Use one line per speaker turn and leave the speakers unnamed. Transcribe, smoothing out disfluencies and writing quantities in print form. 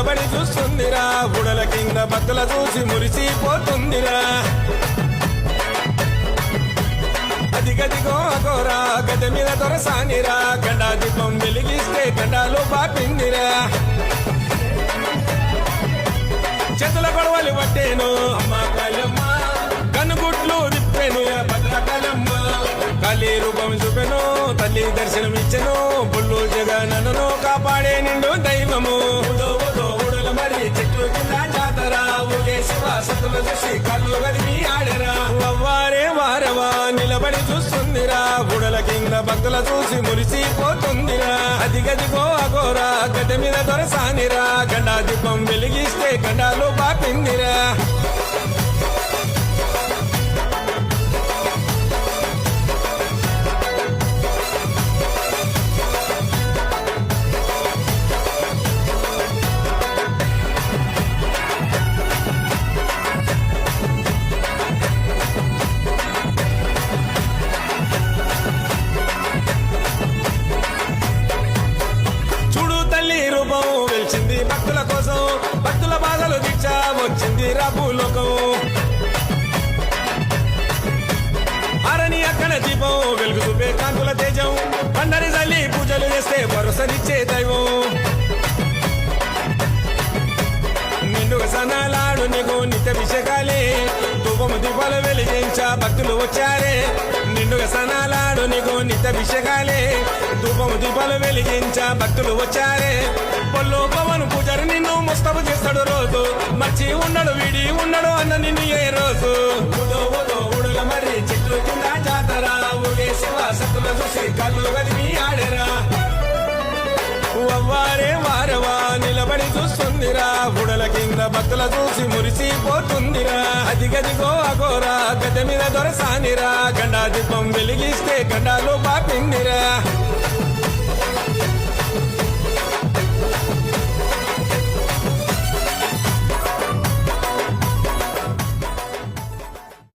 నిలబడి చూస్తుందిరా గుడల కింద భక్తుల చూసి మురిసిపోతుందిరా అదిగదిగో అగోరా గద మీద దొరసానిరా గండా దీపం వెలిగిస్తే గండాలు పాపిందిరా చేతుల గొడవలు పట్టేను అమ్మ కాళమ్మ కనుగుట్లు తిప్పెను భద్రకాళమ్మ కాళీ రూపం చూపెను తల్లి దర్శనం ఇచ్చెను బుల్లు జగనను కాపాడే నిండు దైవము ఊడల మరి చెట్లు కింద జాతర ఊగే శివ సతుల చూసి కళ్ళు గదిమి ఆడరా వారే వారవా నిలబడి చూస్తుందిరా గుడల కింద భక్తుల చూసి మురిసిపోతుందిరా అదిగదిగో అగోరా గడ్డ మీద దొరసానిరా గండా దీపం వెలిగిస్తే గండాలు పాపిందిరా వెలిచింది భక్తుల కోసం భక్తుల బాధలు దీక్ష వచ్చింది రాబులోకం అరణి అక్కడ దీపం వెలుగు చూపే కాంతుల తేజం పండరి తల్లి పూజలు చేస్తే భరోసనిచ్చే దైవం నిండుగా సనాలాడు నీకు నిత్యాభిషేకాలే ధూపము దీపాలు వెలిగించా భక్తులు వచ్చారే నిండుగా సనాలాడు నీకు నిత్యాభిషేకాలే ధూపము దీపాలు వెలిగించా భక్తులు వచ్చారే పొల్లు పవన్ పూజారి నిన్ను ముస్తపు చేస్తాడు రోజు మర్చి ఉండడు వీడి ఉండడు అన్న నిన్ను ఏ రోజు ఊడల మరి చెట్లు కింద జాతర ఊగే శివ సత్తుల చూసి కళ్ళు గదిమి ఆడరా వారే వారవా నిలబడి చూస్తుందిరా గుడల కింద భక్తుల చూసి మురిసిపోతుందిరా అదిగదిగో అగోరా గడ్డ మీద దొరసానిరా గండా దీపం వెలిగిస్తే గండాలు పాపిందిరా